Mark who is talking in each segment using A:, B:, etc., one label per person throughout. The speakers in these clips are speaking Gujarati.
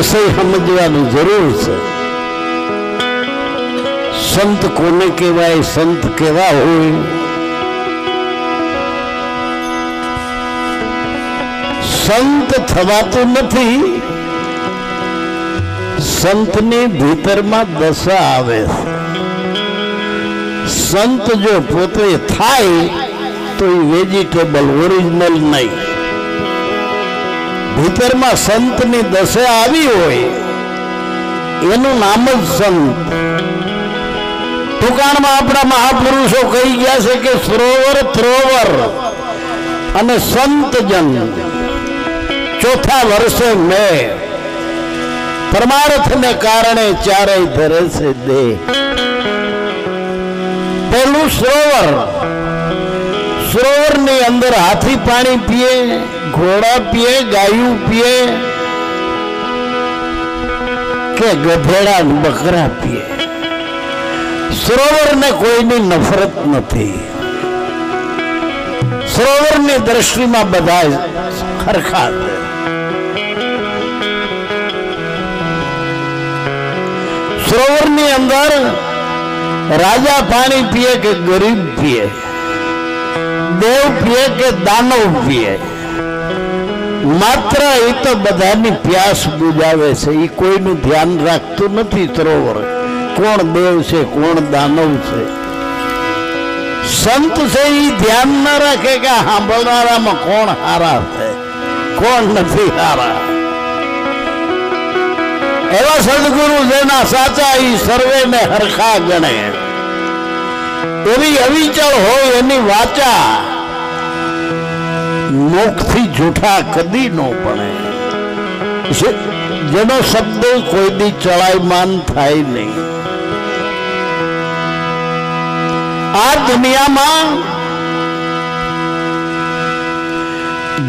A: વિષય સમજવાની જરૂર છે। સંત કોને કહેવાય, સંત કેવા હોય? સંત થવાતું નથી, સંતની ભીતરમાં દશા આવે છે। સંત જો પોતે થાય તો એ વેજીટેબલ, ઓરિજિનલ નહીં। ભીતરમાં સંતની દશા આવી હોય એનું નામ જ સંત। ટૂંકાણમાં આપણા મહાપુરુષો કહી ગયા છે કે સરોવર ત્રોવર અને સંતજન ચોથા વર્ષે મેં પરમાર્થને કારણે ચારેય ધરે છે દેહ। પેલું સરોવર, સરોવરની અંદર હાથી પાણી પીએ, ઘોડા પીએ, ગાયું પીએ કે ગધેડા બકરા પીએ। સરોવરને કોઈની નફરત નથી। સરોવરની દ્રષ્ટિમાં બધા સરખા છે। સરોવરની અંદર રાજા પાણી પીએ કે ગરીબ પીએ, દેવ પીએ કે દાનવ પીએ, માત્ર એ તો બધાની પ્યાસ બુજાવે છે। એ કોઈનું ધ્યાન રાખતું નથી સરોવર, કોણ દેવ છે કોણ દાનવ છે। સંત છે એ ધ્યાન ન રાખે કે સાંભળનારામાં કોણ હારા છે કોણ નથી હારા। એવા સદગુરુ જેના સાચા એ સર્વેને હરખા ગણે। એવી અવિચળ હોય એની વાચા, મુખથી જૂઠા કદી ન બને। જેનો શબ્દ કોઈ દી ચડાયમાન થાય નહીં। આ દુનિયામાં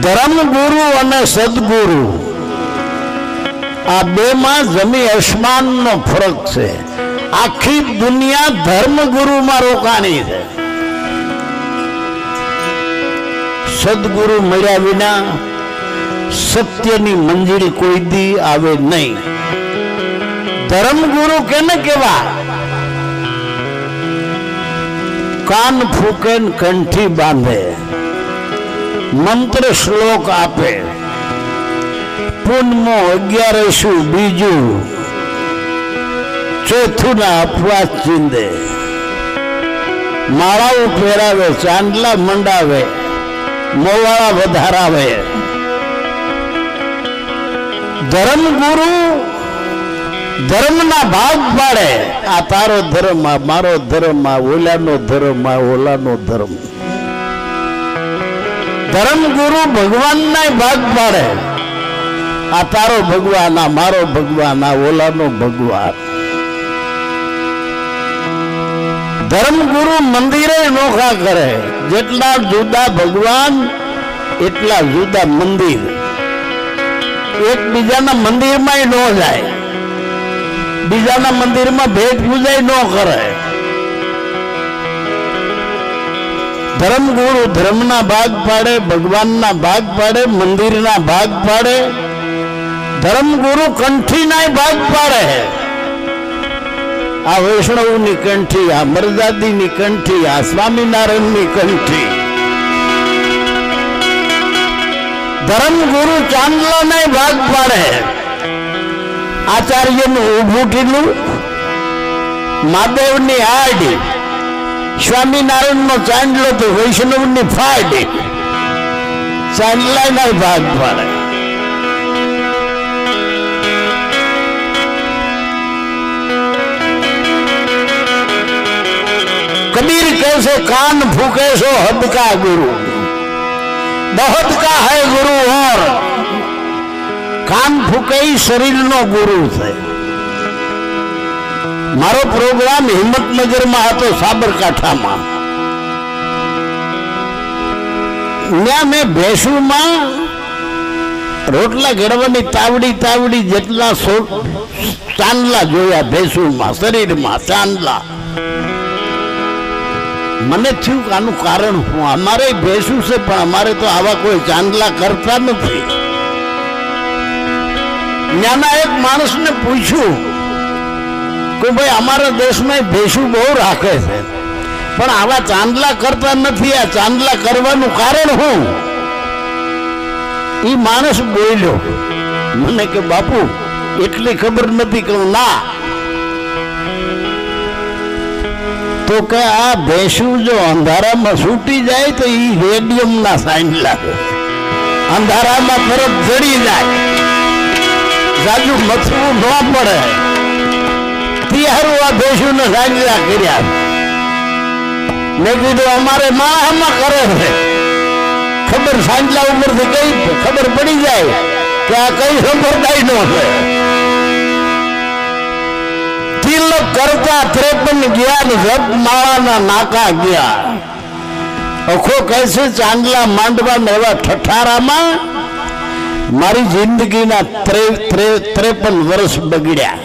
A: ધર્મગુરુ અને સદગુરુ આ બેમાં જમી આસમાનનો ફરક છે। આખી દુનિયા ધર્મગુરુમાં રોકાણી છે। સદગુરુ મળ્યા વિના સત્યની મંજિલ કોઈ દી આવે નહીં। ધર્મગુરુ કેને કેવા? કાન ફૂકે કંઠી બાંધે, મંત્ર શ્લોક આપે, પૂનમો 11 બીજું ચોથું ના અપવાસ ચીંદે, માળાઓ પહેરાવે, ચાંદલા મંડાવે, મોવાળા વધારાવે। ધર્મગુરુ ધર્મના ભાગ પાડે। આ તારો ધર્મ, આ મારો ધર્મ, આ ઓલાનો ધર્મ, આ ઓલાનો ધર્મ। ધર્મગુરુ ભગવાનના ભાગ પાડે। આ તારો ભગવાન, આ મારો ભગવાન, આ ઓલાનો ભગવાન। ધર્મગુરુ મંદિરે નોખા કરે। જેટલા જુદા ભગવાન એટલા જુદા મંદિર। એકબીજાના મંદિરમાં ન જાય, બીજાના મંદિરમાં ભેટ પૂજાય ન કરે। ધર્મગુરુ ધર્મના ભાગ પાડે, ભગવાનના ભાગ પાડે, મંદિરના ભાગ પાડે। ધર્મગુરુ કંઠીના ભાગ પાડે। આ વૈષ્ણવની કંઠી, આ મરદાદીની કંઠી, આ સ્વામિનારાયણની કંઠી। ધર્મગુરુ ચાંદલાને ભાગ પાડે। આચાર્યનું ઊભું ટીલું, મહાદેવની હાડી, સ્વામિનારાયણનો ચાંદલો તો વૈષ્ણવની ફાડી। ચાંદલાના ભાગ પાડે। कबीर कैसे कान फूके सो हद का गुरु, बहुत का है गुरु और कान फूके शरीर नो गुरु है। मारो प्रोग्राम हिम्मतनगर में હતો સાબરકાંઠામાં। ત્યાં મેં ભેંસુમાં રોટલા ઘડવાની તાવડી જેટલા ચાંદલા જોયા ભેંસુમાં, શરીરમાં ચાંદલા। મને થયું કે આનું કારણ શું? અમારે ભેંસું છે પણ અમારે તો આવા કોઈ ચાંદલા કરતા નથી। ન્યાના એક માણસને પૂછ્યું કે ભાઈ અમારા દેશમાં ભેંસું બહુ રાખે છે, પણ આવા ચાંદલા કરતા નથી, આ ચાંદલા કરવાનું કારણ શું? એ માણસ બોલ્યો મને કે બાપુ એટલી ખબર નથી. કહું ના, તો કે આ ભેંસું જો અંધારામાં છૂટી જાય તો એ રેડિયમ ના ચાંદલા અંધારામાં તરત જડી જાય, જાજુ મથવું ન પડે, તિયારું આ ભેંસું ને ચાંદલા કર્યા. મેં કીધું અમારે માળામાં કરે છે, ખબર સાંજલા ઉપરથી કઈ ખબર પડી જાય કે આ કઈ સંપ્રદાય નો છે. તિલક કરતા 53 જ્ઞાન જપ માળાના નાકા ગયા. અખો કહે છે ચાંદલા માંડવા એવા ઠઠારામાં મારી જિંદગીના 53 વર્ષ બગડ્યા.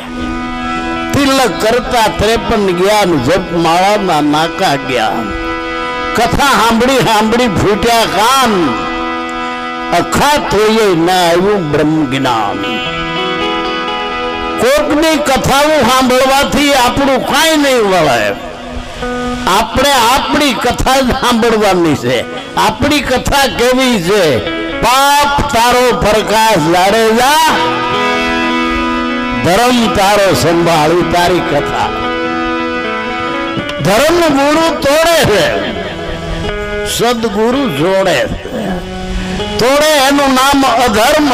A: તિલક કરતા 53 જ્ઞાન જપ માળાના નાકા ગયા. કથા સાંભળી સાંભળી ફૂટ્યા કાન, અખા તોય ના આવ્યું બ્રહ્મ જ્ઞાન. કોકની કથાઓ સાંભળવાથી આપણું કાંઈ નહીં વળે. આપણે આપણી કથા જ સાંભળવાની છે. આપણી કથા કેવી છે? પાપ તારો પ્રકાશ જાડેજા, ધર્મ તારો સંભાળી તારી કથા. ધર્મ ગુરુ તોડે છે, સદગુરુ જોડે. તોડે એનું નામ અધર્મ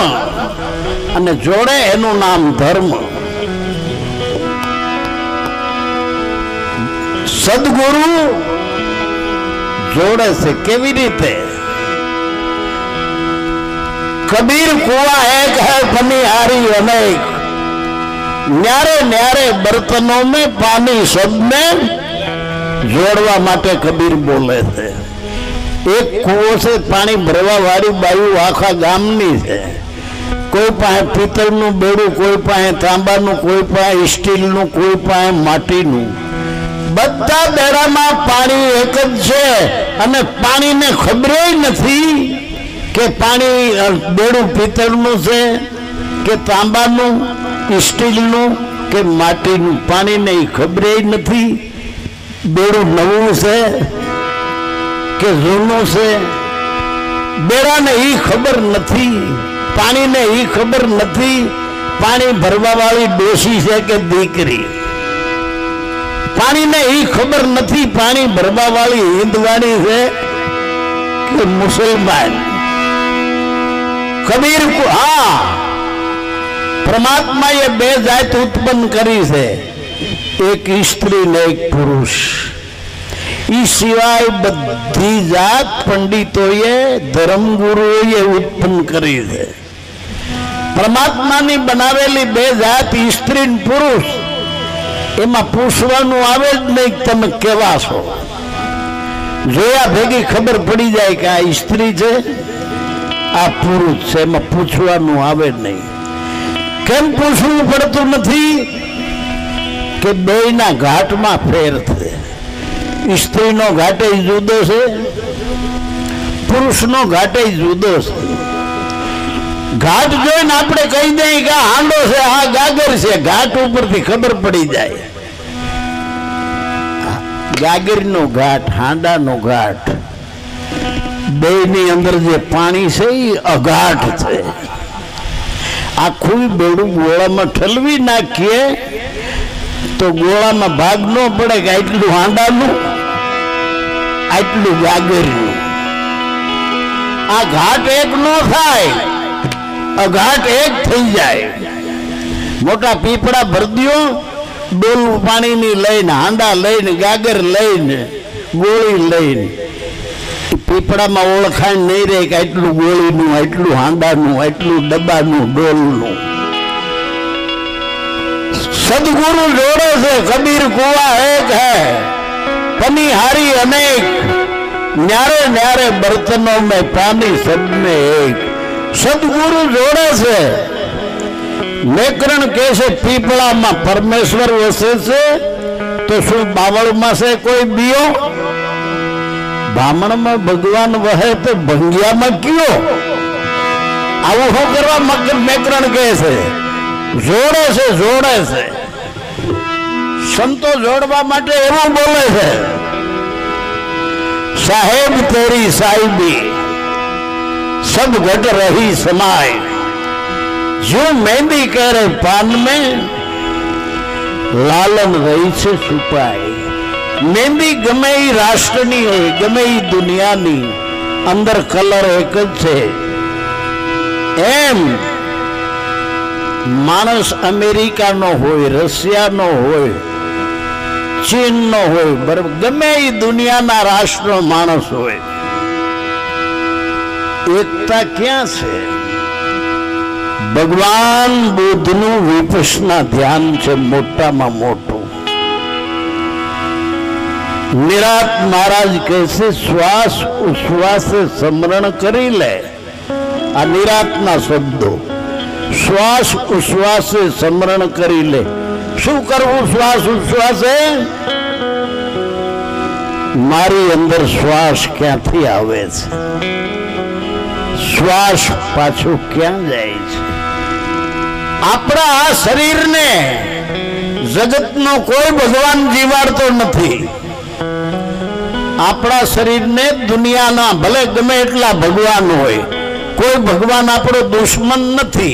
A: અને જોડે એનું નામ ધર્મ. સદગુરુ જોડે છે કેવી રીતે? કબીર કુઆ એક है पनिहारी अनेक, न्यारे न्यारे बर्तनों में पानी सब में जोड़वा માટે કબીર બોલે છે. એક કુવો છે, પાણી ભરવા વાળી બાયુ આખા ગામની છે. કોઈ પાસે પિત્તળનું બેડું, કોઈ પાસે તાંબાનું, કોઈ પાસે સ્ટીલનું, કોઈ પાસે માટીનું. બધા બેડામાં પાણી એક જ છે અને પાણીને ખબર નથી કે પાણી બેડું પિત્તળનું છે કે તાંબાનું, સ્ટીલનું કે માટીનું. પાણીને ખબર નથી બેડું નવું છે કે જૂનું છે. બેડાને એ ખબર નથી, પાણીને એ ખબર નથી પાણી ભરવા વાળી ડોશી છે કે દીકરી. પાણીને એ ખબર નથી પાણી ભરવા વાળી હિંદવાણી છે કે મુસલમાન. કબીર હા, પરમાત્માએ બે જાત ઉત્પન્ન કરી છે, એક સ્ત્રી ને એક પુરુષ. એ સિવાય બધી જાત પંડિતોએ, ધર્મગુરુઓએ ઉત્પન્ન કરી છે. પરમાત્માની બનાવેલી બે જાત સ્ત્રી ને પુરુષ, એમાં પૂછવાનું આવે જ નહીં તમે કેવા છો. જોયા ભેગી ખબર પડી જાય કે આ સ્ત્રી છે, આ પુરુષ છે. એમાં પૂછવાનું આવે જ નહીં. કેમ પૂછવું પડતું નથી? કે બેયના ઘાટમાં ફેર છે. સ્ત્રીનો ઘાટે જુદો છે, પુરુષનો ઘાટે જુદો છે. ઘાટ જોઈને આપણે કહી દઈએ કે આ હાંડો છે, આ ગાગર છે. ઘાટ ઉપરથી ખબર પડી જાય. ગાગરનો ઘાટ, હાંડાનો ઘાટ, બેયની અંદર જે પાણી છે એ અઘાટ છે. આખું બેડું ગોળામાં ઠલવી નાખીએ તો ગોળામાં ભાગ ન પડે કે આટલું હાંડાનું, આટલું ગાગરનું. આ ઘાટ એક ન થાય, અઘાટ એક થઈ જાય. મોટા પીપળા ભરદીઓ ડોલું પાણીની લઈને, હાંડા લઈને, ગાગર લઈને, ગોળી લઈને, પીપળામાં ઓળખાણ નહીં રહે કે આટલું ગોળીનું, આટલું હાંડાનું, આટલું ડબ્બાનું, ડોલનું. સદગુરુ જોડે છે. કબીર કુઆ એક है पनिहारी अनेक, न्यारे न्यारे बर्तनों में पानी सब में एक. सदगुरु जोड़े છે. મેકરણ કહે છે પીપળામાં પરમેશ્વર વસે છે, તો શું બાવળમાં છે કોઈ બીઓ? બ્રાહ્મણમાં ભગવાન વહે તો ભંગિયામાં કયો? આવું શું કરવા મેકરણ કહે છે? જોડે છે સંતો જોડવા માટે એવું બોલે છે, સાહેબ તેરી સાहिબી सब घट रही समाय, जो मेहंदी कह रहे पान में लालन रही से छुपाए। मेहंदी गमे राष्ट्रनी हो, गमे दुनियानी, अंदर कलर एक ज छे। एम मानस अमेरिका नो होय, रशिया नो होय, चीन नो होय, बराबर गमे दुनिया ना राष्ट्र मानस होय, एकता क्या है? भगवान बुद्ध नु विपश्यना ध्यान से मोटा में मोटू। निरात महाराज कैसे श्वास उश्वास से स्मरण करी ले, आ निरात ना शब्दों श्वास उश्वास से स्मरण करी ले। शू करवू श्वास उश्वास है? मारी अंदर श्वास क्या थी आवे छे, श्वास पाछो क्या जाए छे? अपना शरीर ने जगत नो कोई भगवान जीवाड़तो नथी। अपना शरीर ने दुनिया ना भले गमे एटला भगवान होय, कोई भगवान आपणो दुश्मन नथी,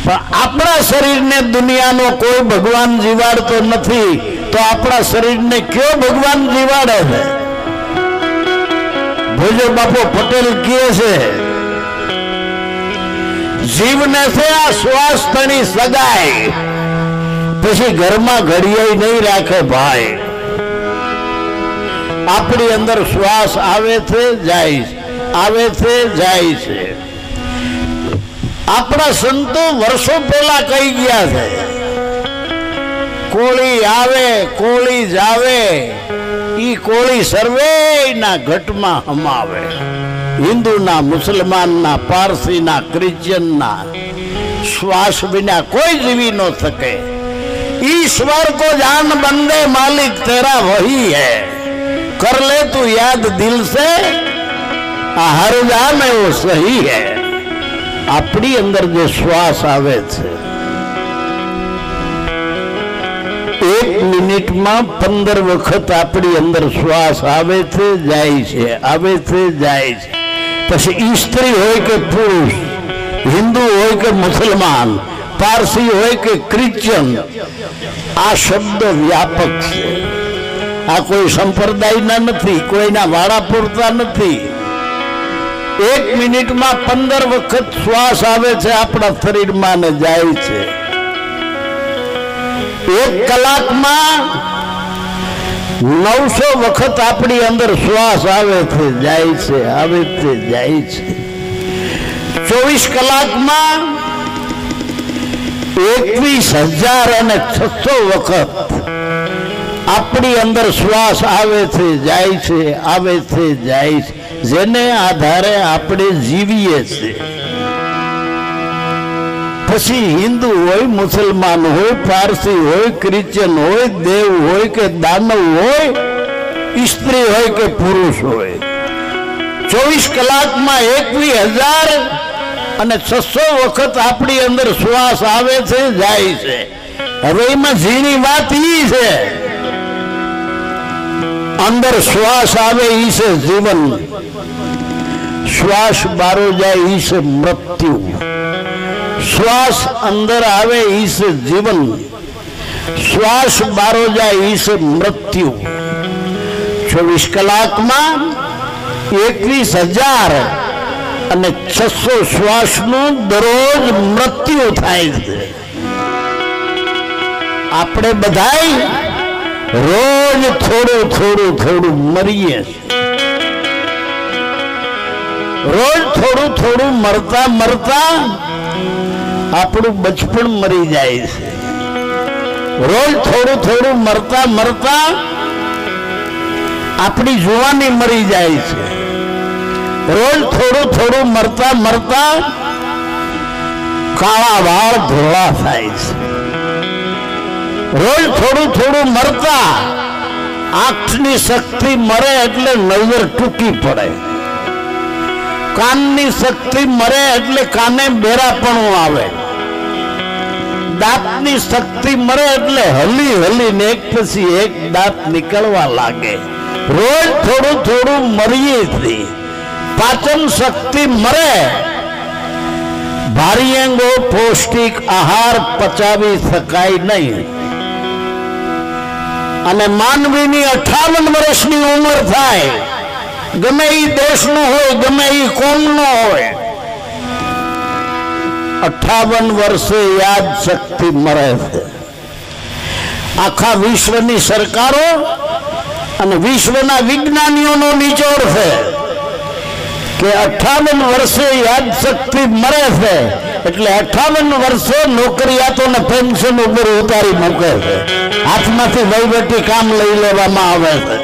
A: पण अपना शरीर ने दुनिया नो कोई भगवान जीवाड़तो नथी, तो अपना शरीर ने क्यों भगवान जीवाड़े छे? भोजो बापू पटेल किए से जीवने से आ श्वास तनी सगाई, पछी घर में घड़िया नहीं राखे भाई। अपनी अंदर श्वास आवे थे जाए, आवे थे जाए से। अपना संतो वर्षों पहला कही गया थे, कोली आवे कोली जावे, ई कोली सर्वे ना घट में हमावे। हिंदू ना, मुसलमान ना, पारसी ना, क्रिश्चियन ना, श्वास बिना कोई जीवी न सके। ईश्वर को जान बंदे मालिक तेरा वही है, कर ले तू याद दिल से, हर जान वो सही है। अपनी अंदर जो श्वास आवे छे, 1 मिनिट में 15 वखत अपनी अंदर श्वास आवे थे जाए छे, आवे थे जाए छे। पछी स्त्री होय के पुरुष, हिंदू होय के मुसलमान, पारसी होय के क्रिश्चियन, आ शब्द व्यापक छे। आ कोई संप्रदाय ना नथी, कोई ना वाड़ा पूरता नथी। 1 मिनिट में 15 वखत श्वास आवे छे अपना शरीर में ने जाए छे। 1 कलाक में 900 वखत अपनी अंदर श्वास आवे थे जाए छे, आवे थे जाए छे। 24 कलाक में 21,600 वखत अपनी अंदर श्वास आवे थे जाए छे, आवे थे जाए छे। जेने आधारे आपणे जीवीए छे। पछी हिंदू होय, मुसलमान होय, पारसी होय, क्रिश्चियन होय, देव होय के दानव होय, स्त्री होय के पुरुष होय, 24 कलाक में 21,600 वखत अपनी अंदर श्वास आवे छे जाए छे। हवे एमां झीणी वात ई छे, अंदर श्वास आवे ई से जीवन, श्वास बारो जाए ई से मृत्यु। श्वास अंदर आवे ई से जीवन, श्वास बारो जाए ई से मृत्यु। 24 कलाक में 21,600 श्वास नु दररोज मृत्यु थाय छे। आपणे बधाई रोज थोड़ू थोड़ू थोड़ू मरीए, रोज थोड़ू थोड़ू मरता मरता आपणु बचपन मरी जाए छे। रोज थोड़ू थोड़ू मरता मरता अपनी जुवानी मरी जाए छे। रोज थोड़ू थोड़ू मरता मरता काळा वाळ धोळा थाय छे। रोज थोड़ू थोड़ू मरता आंखनी शक्ति मरे एटले नजर टूकी पड़े, काननी शक्ति मरे एटले काने बेरापणुं आवे, દાંતની શક્તિ મરે એટલે હલી હલીને એક પછી એક દાંત નીકળવા લાગે. રોજ થોડું થોડું મરીએ. પાચન શક્તિ મરે. ભારી અંગો પૌષ્ટિક આહાર પચાવી શકાય નહીં. અને માનવીની 58 વર્ષની ઉંમર થાય, ગમે એ દેશનો હોય, ગમે એ કોમનો હોય, 58 વર્ષે યાદ શક્તિ મરે છે. આખા વિશ્વની સરકારો અને વિશ્વના વિજ્ઞાનીઓનો નિચોડ છે કે 58 વર્ષે યાદ શક્તિ મરે છે એટલે 58 વર્ષે નોકરિયાતોને પેન્શન ઉપર ઉતારી મૂકે છે. હાથમાંથી વહીવટી કામ લઈ લેવામાં આવે છે.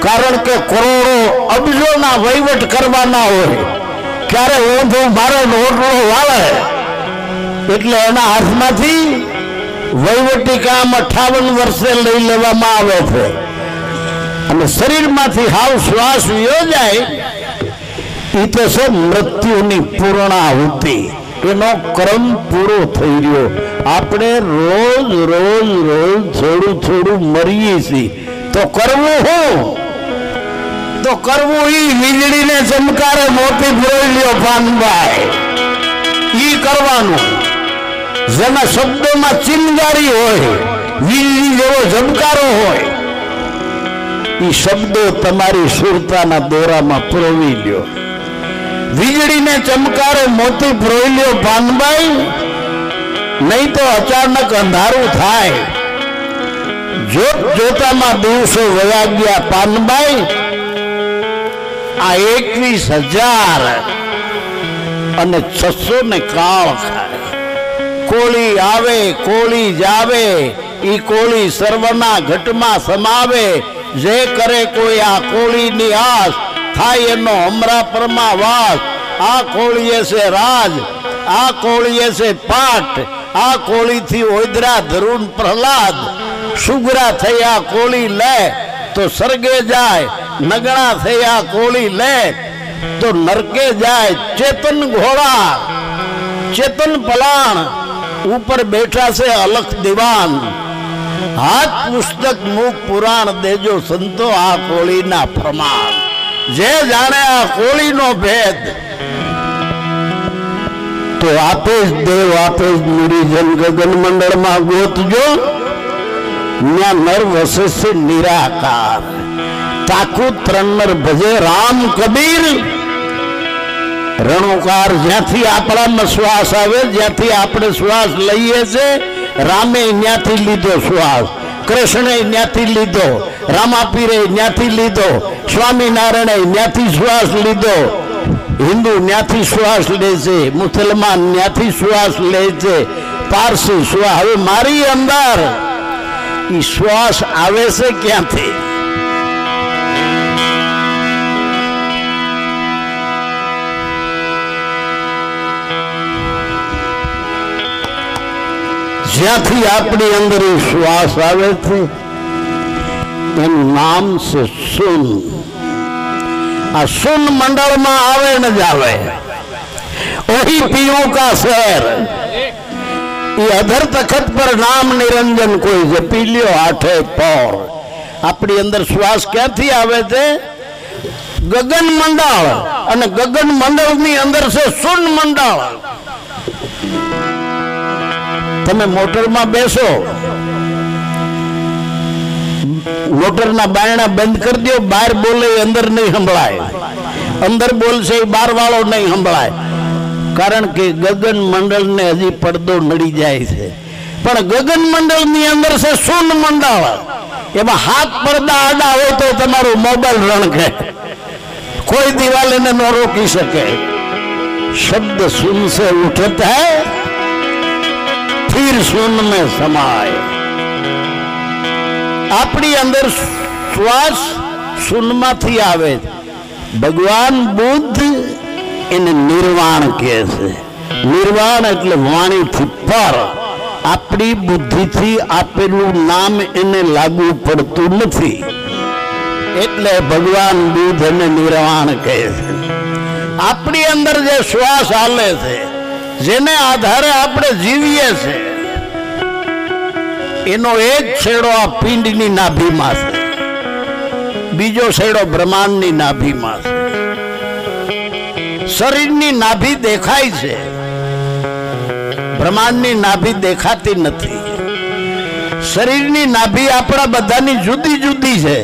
A: કારણ કે કરોડો અબજોના વહીવટ કરવાના હોય, ક્યારે ઊંધું મારે રોટલો વાળે એટલે એના હાથમાંથી વહીવટી કામ 58 વર્ષે લઈ લેવામાં આવે છે. અને શરીરમાંથી હાવ શ્વાસ યોજાય એ તો છે મૃત્યુની પૂર્ણાહુતિ. એનો ક્રમ પૂરો થઈ રહ્યો. આપણે રોજ રોજ રોજ થોડું થોડું મરીએ છીએ. તો કરવું શું? તો કરવું ઈ વીજળીને ચમકારે મોતી ફોડ્યો પાનભાઈ, ઈ કરવાનું. જેના શબ્દોમાં ચિનગારી હોય, વીજળી જેવો ચમકારો હોય, ઈ શબ્દો તમારી સુરતાના દોરામાં પરોવી લ્યો. વીજળીને ચમકારે મોતી ફોડ્યો પાનભાઈ, નહીં તો અચાનક અંધારું થાય. જોત જોતામાં દિવસો વયા ગયા પાનભાઈ. આ 21,600 ને કાળ ખાય. કોળી આવે કોળી જાવે, ઈ કોળી સર્વના ઘટમાં સમાવે. જે કરે કોઈ આ કોળીની આસ, થાય એનો અમરા પરમાં વાસ. આ કોળીએ છે રાજ, આ કોળીએ છે પાટ, આ કોળીથી ઓદરા ધરુણ પ્રહલાદ. સુગરા થયા કોળી લે તો સ્વર્ગે જાય, નગણા થયા કોળી લે તો નરકે જાય. ચેતન ઘોડા ચેતન પલાણ ઉપર બેઠા છે અલખ દીવાન. હાથ પુસ્તક મુખ પુરાણ દેજો સંતો આ કોળીના પ્રમાણ. જે જાણે આ કોળીનો ભેદ તો આપે જ દેવ આપે જ નિરીજન. ગગન મંડળમાં ગોતજો, ત્યાં નર વસે છે નિરાકાર. તાકુ ત્રણર ભજે રામ કબીર. રણોકાર જ્યાંથી આપણામાં શ્વાસ આવે, જ્યાંથી આપણે શ્વાસ લઈએ છે, રામે ત્યાંથી લીધો શ્વાસ, કૃષ્ણે ત્યાંથી લીધો, રામાપીરે ત્યાંથી લીધો, સ્વામિનારાયણે ત્યાંથી શ્વાસ લીધો. હિન્દુ ત્યાંથી શ્વાસ લે છે, મુસલમાન ત્યાંથી શ્વાસ લે છે, પારસી શ્વાસ. હવે મારી અંદર ઈ શ્વાસ આવે છે ક્યાંથી? જ્યાંથી આપણી અંદર શ્વાસ આવે છે એનું નામ છે સુન. આ સુન મંડળમાં આવે ન જાવે. ઓહી પીઓ કા શહેર, ये अधर तखत पर नाम निरंजन कोई जपी लियो आठे पौर. अपनी अंदर श्वास क्यांथी आवे छे? गगन मंडल, અને ગગન મંડળ ની અંદર છે સુન મંડળ. તમે મોટરમાં બેસો, મોટરના બાયણા બંધ કરી દો, બહાર બોલે અંદર નહીં સંભળાય, અંદર બોલશે બહાર વાળો નહીં સંભળાય. કારણ કે ગગન મંડળ ને હજી પડદો નડી જાય છે. પણ ગગન મંડળ ની અંદર છે સુન મંડળ. એમાં હાથ પડદા આડા હોય તો તમારું મોબાઈલ રણકે, કોઈ દિવાલે ને ન રોકી શકે. શબ્દ સુન से उठता है फिर सुन में समाय. આપણી અંદર શ્વાસ સુનમાંથી આવે. ભગવાન બુદ્ધ એને નિર્વાણ કહે છે. નિર્વાણ એટલે વાણીથી પર. આપણી બુદ્ધિથી આપેલું નામ એને લાગુ પડતું નથી, એટલે ભગવાન બુદ્ધ એને નિર્વાણ કહે છે. આપણી અંદર જે શ્વાસ હાલે છે, જેને આધારે આપણે જીવીએ છીએ, એનો એક છેડો આ પિંડની નાભીમાં છે, બીજો છેડો બ્રહ્માંડની નાભીમાં છે. શરીરની નાભી દેખાય છે, બ્રહ્માંડની નાભી દેખાતી નથી. શરીરની નાભી આપણા બધાની જુદી જુદી છે,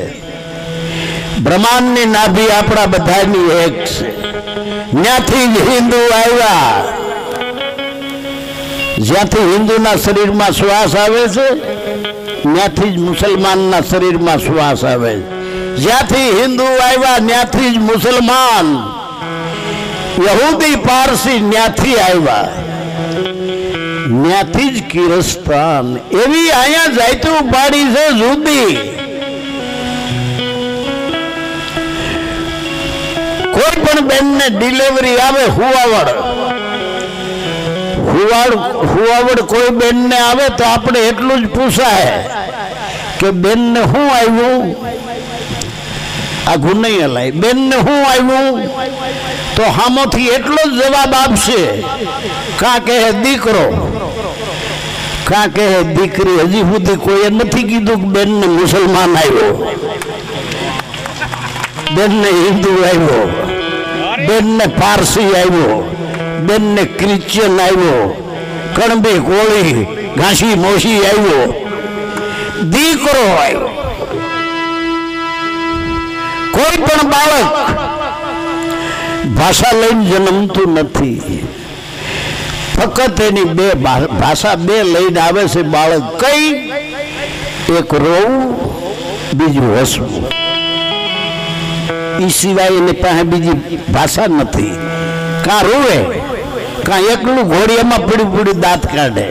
A: બ્રહ્માંડની નાભી આપણા બધાની એક છે. ત્યાંથી જ હિન્દુ આવ્યા, જ્યાંથી હિન્દુના શરીરમાં શ્વાસ આવે છે ત્યાંથી જ મુસલમાનના શરીરમાં શ્વાસ આવે છે. જ્યાંથી હિન્દુ આવ્યા ત્યાંથી જ મુસલમાન, યહૂદી પારસી ત્યાંથી આવ્યા, ત્યાંથી જ કિરસ્તાન. એવી અહીંયા જાયતું પાડી છે જુદી. કોઈ પણ બેનને ડિલિવરી આવે હુવાવડ કોઈ બેનને આવે તો આપણે એટલું જ પૂછાય કે બેનને શું આવ્યું, આઘું નહીં હલાય. બેનને શું આવ્યું તો સામોથી એટલો જ જવાબ આપશે, કાં કહે દીકરો, કાં કહે દીકરી. હજી સુધી કોઈએ નથી કીધું કે બેનને મુસલમાન આવ્યો, બેનને હિન્દુ આવ્યો, બેનને પારસી આવ્યો, બેનને ક્રિશ્ચિયન આવ્યો, કણબી કોળી ઘાસી મોસી આવ્યો, દીકરો આવ્યો. કોઈ પણ બાળક ભાષા લઈને જન્મતું નથી, ફક્ત એની બે ભાષા બે લઈને આવે છે બાળક. કઈ? એક રોવું, બીજું હસવું. એ સિવાય એની પાસે બીજી ભાષા નથી. કાં રોવે, કાં એકલું ઘોડિયામાં પડી પડી દાંત કાઢે.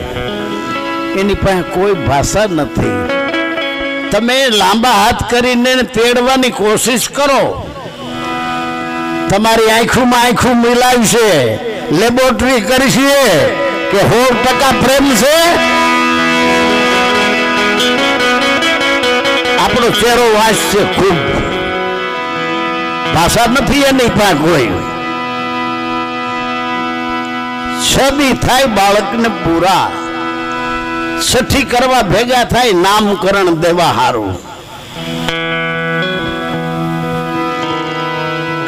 A: એની પાસે કોઈ ભાષા નથી. તમે લાંબા હાથ કરીને તેડવાની કોશિશ કરો, તમારી આંખોમાં આંખું મિલાવશે, લેબોરેટરી કરશે કે 100% પ્રેમ છે. આપણો ચહેરો વાંચશે ખૂબ, ભાષા નથી એની પાસે કોઈ. છદી થાય બાળકને પૂરા, છઠ્ઠી કરવા ભેગા થાય નામકરણ દેવા હારું.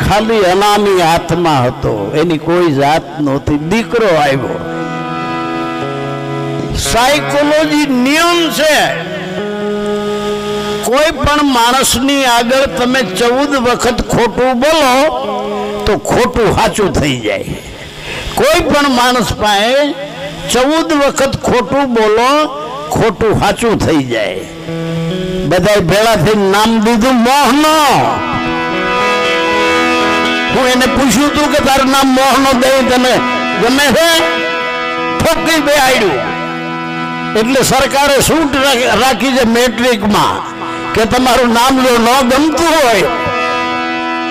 A: ખાલી અનામી આત્મા હતો, એની કોઈ જાત નહોતી. દીકરો આવ્યો. સાયકોલોજી નિયમ છે, કોઈ પણ માણસની આગળ તમે 14 વખત ખોટું બોલો તો ખોટું સાચું થઈ જાય. કોઈ પણ માણસ પાસે 14 વખત ખોટું બોલો, ખોટું સાચું થઈ જાય. બધા ભેળા થઈને નામ દીધું મોહનો. હું એને પૂછ્યું તું કે તારું નામ મોહનો દઈ તને ગમે છે? ઠોકી બે આડ્યું. એટલે સરકારે છૂટ રાખી છે મેટ્રિકમાં કે તમારું નામ જો ન ગમતું હોય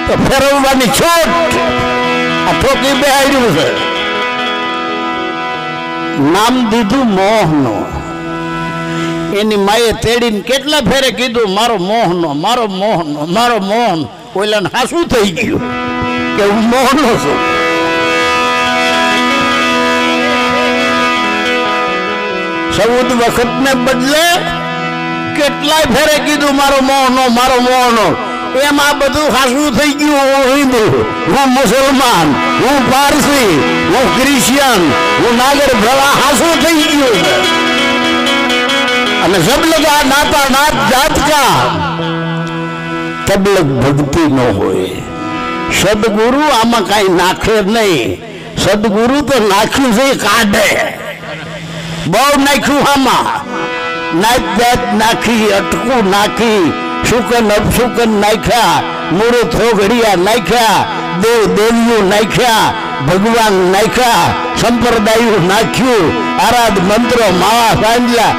A: તો ફેરવવાની છૂટ. આ ઠોકી બે આડ્યું છે. નામ દીધું મોહનો. એની માએ તેડીને કેટલા ફેરે કીધું મારો મોહનો, મારો મોહનો, મારો મોહન. ઓલાને હાસું થઈ ગયું કે હું મોહનો છું. ચૌદ વખત ને બદલે કેટલાય ફેરે કીધું મારો મોહનો, મારો મોહનો. એમાં બધું હાસું થઈ ગયું. હું હિન્દુ, હું મુસલમાન, હું પારસી, હું ક્રિશ્ચિયન, હું નાગર ભ્રવા. હાસું થઈ ગયું. અને સબ લગા નાતા નાત જાત કા તબ લગ ભક્તિ ન હોય. સદગુરુ આમાં કઈ નાખે નહીં. સદગુરુ તો નાખ્યું છે કાઢે. બહુ નાખ્યું આમાં. નાત જાત નાખી, અટકું નાખી, શુકન અપશુકન નાખ્યા, મૂળ થોઘડિયા નાખ્યા, દેવ દેવીઓ નાખ્યા, ભગવાન નાખ્યા, સંપ્રદાયો નાખ્યું, આરાધ મંત્રો માવા સાંજલા.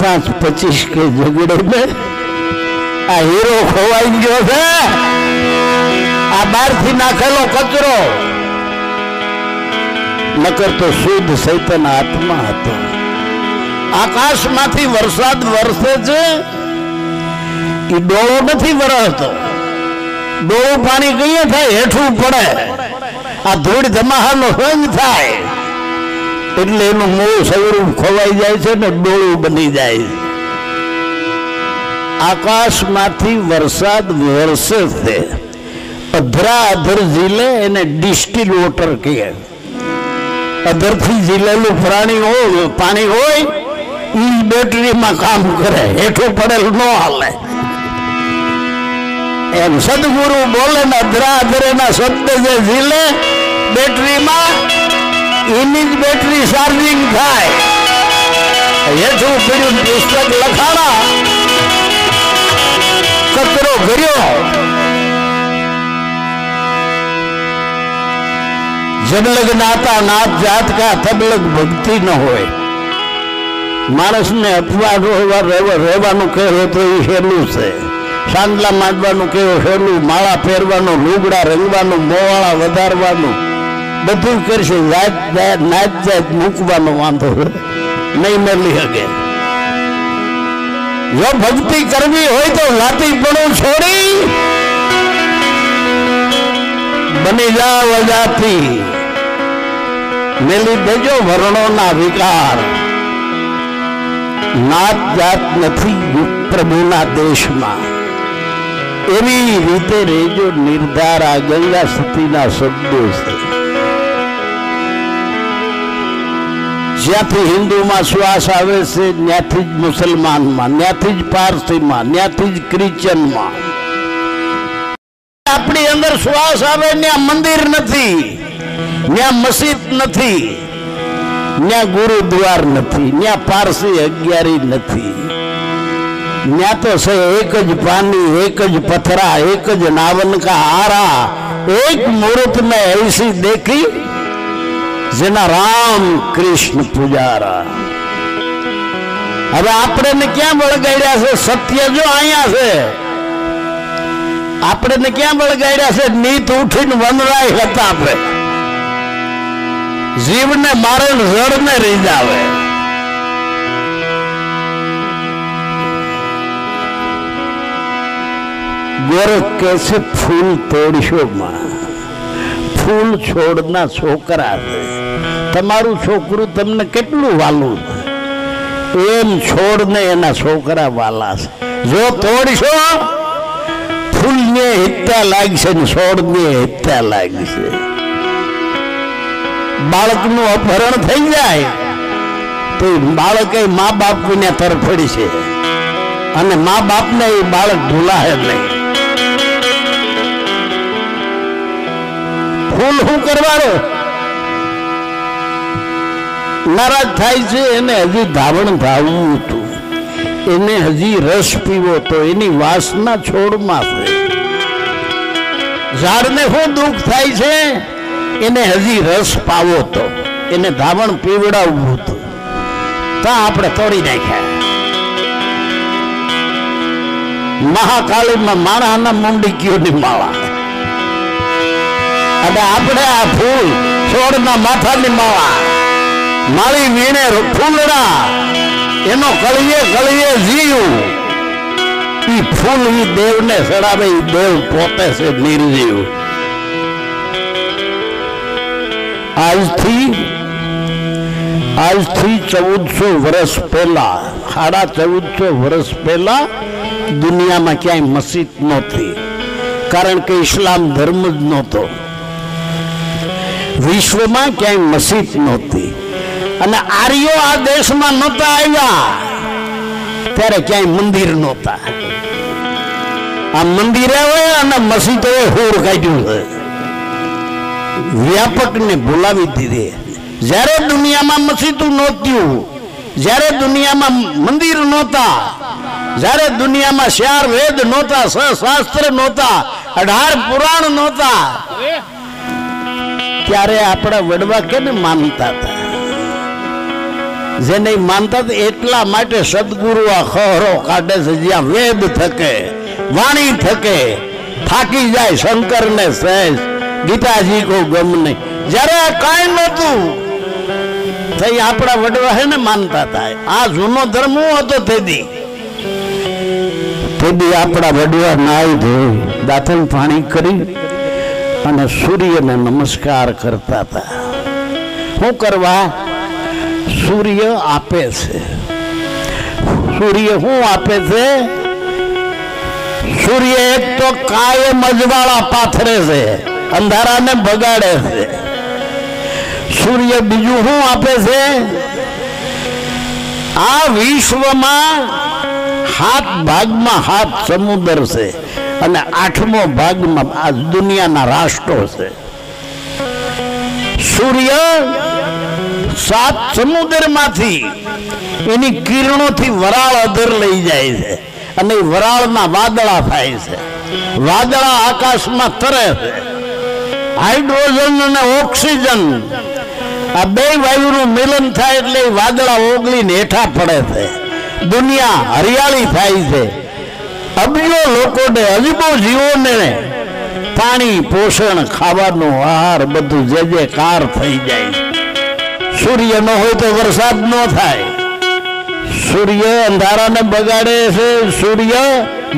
A: 5-25 કે ઝઘડે में આ હીરો ખોવાઈ ગયો છે. આ બહારથી નાખેલો કચરો. નકર તો શુદ્ધ ચૈતન્ય આત્મા હતો. આકાશમાંથી વરસાદ વરસે છે, એ ડોળો નથી વરસતો. ડોળું પાણી કઈએ થાય હેઠું પડે. આ ધૂળ ધમાહાનો સંગ થાય એટલે એનું મૂળ સ્વરૂપ ખોવાઈ જાય છે ને ડોળું બની જાય. આકાશમાંથી વરસાદ વરસે છે, અધરા અધર ઝીલે એને ડિસ્ટિલ વોટર કહે. અધરથી ઝીલેલું પાણી હોય એ બેટરીમાં કામ કરે, હેઠું પડેલ ન હાલે. એમ સદગુરુ બોલે ને અધરા અધરેના શબ્દ જે ઝીલે બેટરીમાં, એની જ બેટરી ચાર્જિંગ થાય. હેઠું પડ્યું પુસ્તક લખાણા, કચરો કર્યો, જબલગ નાતા નાત જાત કા તબલગ ભક્તિ ન હોય. માણસને અપવાદ રહેવાનું કહેવો તો એ હેલું છે, સાંદલા માંડવાનું કહેવો હેલું, માળા પહેરવાનું, લુગડા રંગવાનું, મોવાળા વધારવાનું બધું કરશે. નાચ જાત મૂકવાનો વાંધો નહીં મેળવી શકે. જો ભક્તિ કરવી હોય તો લાતીપણું છોડી બની જાવ અજાતી. મેલી દેજો વર્ણોના વિકાર. નાત જાત નથી પ્રભુના દેશમાં, એવી રીતે રેજો નિર્ધાર. આ ગંગા સતીના શબ્દો છે. જ્યાંથી હિન્દુમાં શ્વાસ આવે છે ત્યાંથી જ મુસલમાનમાં, ત્યાંથી જ પારસીમાં, ત્યાંથી જ ક્રિશ્ચનમાં. આપણી અંદર શ્વાસ આવે ત્યાં મંદિર નથી, ત્યાં મસ્જિદ નથી, ત્યાં ગુરુદ્વાર નથી, ત્યાં પારસી અગિયારી નથી. ત્યાં તો છે એક જ પાણી, એક જ પથરા, એક જ નાવન કા આરા, એક મૂર્ત में ऐसी देखी જેના રામ કૃષ્ણ પુજારા. હવે આપણે ક્યાં વળગાડ્યા છે? સત્ય જો અહીંયા છે, આપણે ક્યાં વળગાડ્યા છે? નીત ઉઠીને વનરાય હતા આપણે. જીવને મારે જળને રીઝાવે. ગોરખ કે છે ફૂલ તોડશો માં, ફૂલ છોડના છોકરા છે. તમારું છોકરું તમને કેટલું વાલું, એમ છોડને એના છોકરા વાલા છે. જો તોડશો ફૂલને હત્યા લાગશે ને છોડને હત્યા લાગશે. બાળકનું અપહરણ થઈ જાય તો બાળક એ મા બાપ વિના તરફડી છે, અને મા બાપને એ બાળક ભૂલાય નહીં. ફૂલ શું કરવાનું? નારાજ થાય છે, એને હજી ધાવણ ધાવવું હતું, એને હજી રસ પીવો તો એની વાસના છોડમાં છે. ઝાડને શું દુઃખ થાય છે? એને હજી રસ પાવો તો, એને ધાવણ પીવડાવવું હતું, તો આપણે તોડી નાખ્યા. મહાકાળીમાં માણસના મુંડીકીઓની માળા, અને આપણે આ ફૂલ છોડના માથાની માળા માળી વીણે ફૂલડા, એનો કળીએ કળીએ જીવ. ઈ ફૂલ ઈ દેવને ચડાવે, ઈ દેવ પોતે છે નિર્જીવ. આજથી 1400 વર્ષ પહેલા, 1450 વર્ષ પહેલા દુનિયામાં ક્યાંય મસ્જિદ નહોતી, કારણ કે ઇસ્લામ ધર્મ જ નહોતો. વિશ્વમાં ક્યાંય મસ્જિદ નહોતી, અને આર્યો આ દેશમાં નહોતા આવ્યા ત્યારે ક્યાંય મંદિર નહોતા. આ મંદિરે હોય અને મસ્જિદોએ હોર કાઢ્યું છે, વ્યાપકને ભૂલાવી દીધી. જ્યારે દુનિયામાં મસ્જિદ નહોતું, જ્યારે દુનિયામાં મંદિર નહોતા, જ્યારે દુનિયામાં 4 વેદ નહોતા, 6 શાસ્ત્ર નહોતા, 18 પુરાણ નહોતા, ત્યારે આપણા વડવા કેને માનતા હતા? જેને માનતા હતા એટલા માટે સદગુરુ આ ખરો કાઢે છે. જ્યાં વેદ થકે, વાણી થકે, થાકી જાય શંકર ને સહેજ, ગીતાજી કો ગમ નહીં. જયારે કાંઈ નતું થઈ આપણા વડવા હે ને માનતા હતા. આ જૂનો ધર્મ હતો તેદી આપણા વડવા નાઈ ધોઈ દાંતણ પાણી કરી અને સૂર્યને નમસ્કાર કરતા હતા. શું કરવા? સૂર્ય આપે છે. સૂર્ય શું આપે છે? સૂર્ય એક તો કાયમ અજવાળા પાથરે છે, અંધારાને બગાડે છે. સૂર્ય બીજું શું આપે છે? આ વિશ્વમાં 7 ભાગમાં 7 સમુદ્ર છે અને 8મો ભાગમાં આ દુનિયાના રાષ્ટ્રો છે. સૂર્ય 7 સમુદ્રમાંથી એની કિરણોથી વરાળ અધર લઈ જાય છે અને વરાળના વાદળા થાય છે. વાદળા આકાશમાં તરે છે. હાઇડ્રોજન અને ઓક્સિજન આ બે વાયુનું મિલન થાય એટલે વાદળા ઓગળીને હેઠા પડે છે. દુનિયા હરિયાળી થાય છે. અબજો લોકોને અજબો જીવોને પાણી, પોષણ, ખાવાનું, આહાર બધું જે કાર થઈ જાય. સૂર્ય ન હોય તો વરસાદ ન થાય. સૂર્ય અંધારાને બગાડે છે. સૂર્ય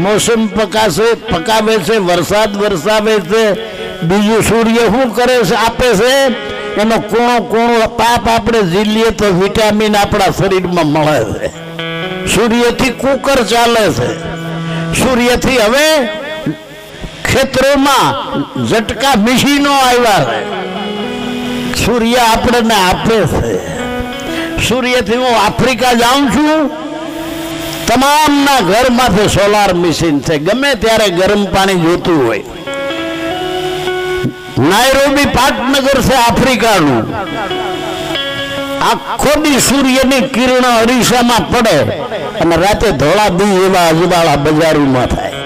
A: મોસમ પકાવે છે, વરસાદ વરસાવે છે. બીજું સૂર્ય શું કરે છે? આપે છે એનો કોણો પાપ આપણે ઝીલીએ તો વિટામિન આપણા શરીરમાં મળે છે. સૂર્યથી કુકર ચાલે છે. સૂર્યથી હવે ખેતરોમાં ઝટકા મશીનો આવ્યા છે. સૂર્ય આપણને આપે છે. સૂર્યથી હું આફ્રિકા જાઉં છું, તમામના ઘરમાંથી સોલાર મશીન છે. ગમે ત્યારે ગરમ પાણી જોતું હોય. નાયરોબી પાટનગર છે આફ્રિકાનું. આખો દી સૂર્યની કિરણ અરીસામાં પડે અને રાતે ધોળા દી એવા અજવાળા બજારોમાં થાય.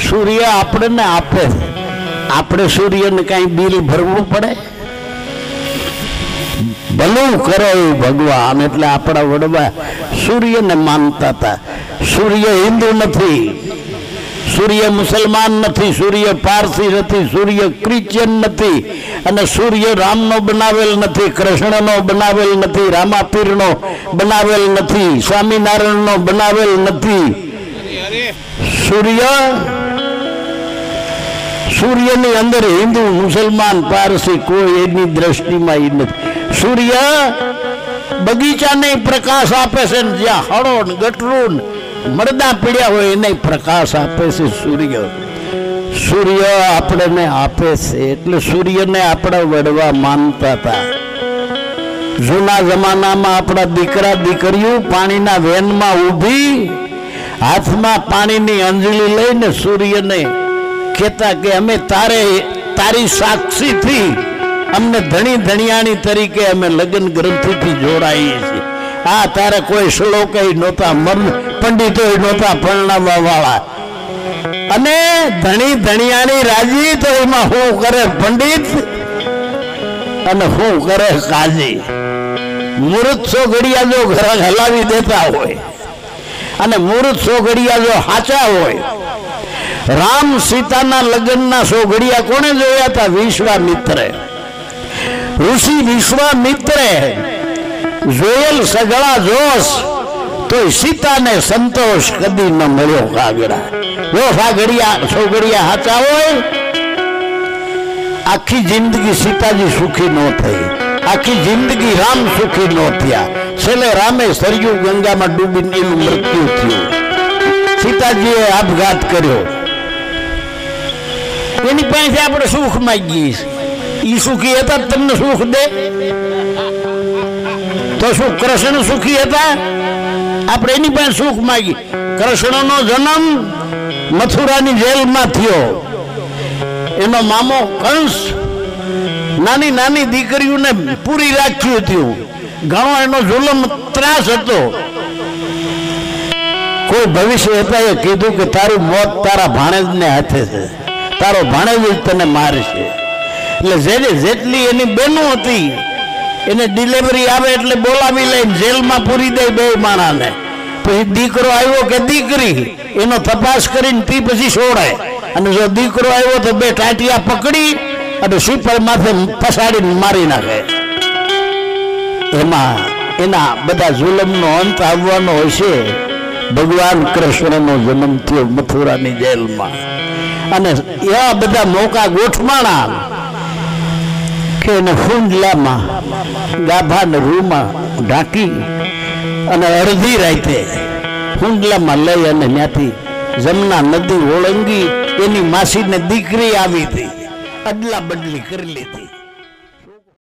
A: સૂર્ય આપણને આપે. આપણે સૂર્યને કઈ બિલ ભરવું પડે? ભલું કરો ભગવાન. એટલે આપણા વડવા સૂર્યને માનતા હતા. સૂર્ય હિન્દુ નથી, સૂર્ય મુસલમાન નથી, સૂર્ય પારસી નથી, સૂર્ય ક્રિશ્ચિયન નથી, અને સૂર્ય રામનો બનાવેલ નથી, કૃષ્ણનો બનાવેલ નથી, રામાપીરનો બનાવેલ નથી, સ્વામિનારાયણનો બનાવેલ નથી. સૂર્યની અંદર હિન્દુ, મુસલમાન, પારસી કોઈ એની દ્રષ્ટિમાં એ નથી. સૂર્ય બગીચાને પ્રકાશ આપે છે. જ્યાં હળો ગટરું મરદા પીડ્યા હોય એને પ્રકાશ આપે છે સૂર્ય. સૂર્ય આપણને આપે છે. એટલે સૂર્યને આપણે વડવા માનતા હતા. જૂના જમાનામાં આપણા દીકરા દીકરીઓ પાણીના વેનમાં ઊભી હાથમાં પાણીની અંજલી લઈને સૂર્યને કહેતા કે અમે તારી સાક્ષીથી અમને ધણી ધણિયાણી તરીકે અમે લગ્ન ગ્રંથિથી જોડાઈએ છીએ. આ તારે કોઈ શ્લોક નહોતા, પંડિતો નહોતા પરણાવવા વાળા. અને ધણી ધણિયાણી રાજી તો એમાં શું કરે પંડિત અને શું કરે કાજી. મુહૂર્ત સોઘડિયા જો હલાવી દેતા હોય અને મુહૂર્ત સોઘડિયા જો સાચા હોય. રામ સીતાના લગ્નના સોઘડિયા કોણે જોયા હતા? વિશ્વામિત્રે. ઋષિ વિશ્વામિત્રે જોયેલ સગળા જોશ તો સીતાને સંતોષ કદી ન મળ્યો. કાગડા જો સોઘડિયા સાચા હોય, આખી જિંદગી સીતાજી સુખી ન થઈ, આખી જિંદગી રામ સુખી ન થયા. છેલ્લે રામે સરયુ ગંગામાં ડૂબીને એનું મૃત્યુ થયું. સીતાજીએ આપઘાત કર્યો. એની પાસે આપણે સુખ માંગીએ. ઈ સુખી હતા તમને સુખ દે તો શું કૃષ્ણ સુખી હતા? આપણે એની પાસે સુખ માંગી. કૃષ્ણનો જન્મ મથુરાની જેલમાં થયો. એનો મામો કંસ નાની નાની દીકરીઓને પૂરી રાખ્યું હતું. ઘણો એનો જુલમ ત્રાસ હતો. કોઈ ભવિષ્ય હતા એ કીધું કે તારું મોત તારા ભાણેજને હાથે છે, તારો ભાણેજ જ તને મારશે. એટલે જેટલી એની બહેનો હતી એને ડિલિવરી આવે એટલે બોલાવી લઈને જેલમાં પૂરી દે બે માણાને. પછી દીકરો આવ્યો કે દીકરી એનો તપાસ કરીને તે પછી છોડે. અને જો દીકરો આવ્યો તો બે ટાટિયા પકડી અને સીપર માથે પસાડીને મારી નાખે. એમાં એના બધા જુલમનો અંત આવવાનો હશે. ભગવાન કૃષ્ણનો જન્મ થયો મથુરાની જેલમાં. અને એવા બધા મોકા ગોઠવાણા કે એને હુંડલામાં ગાભાને રૂમાં ઢાંકી અને અડધી રાતે હુંડલામાં લઈ અને ત્યાંથી જમના નદી ઓળંગી એની માસીને દીકરી આવી હતી, અદલા બદલી કરી લીધી.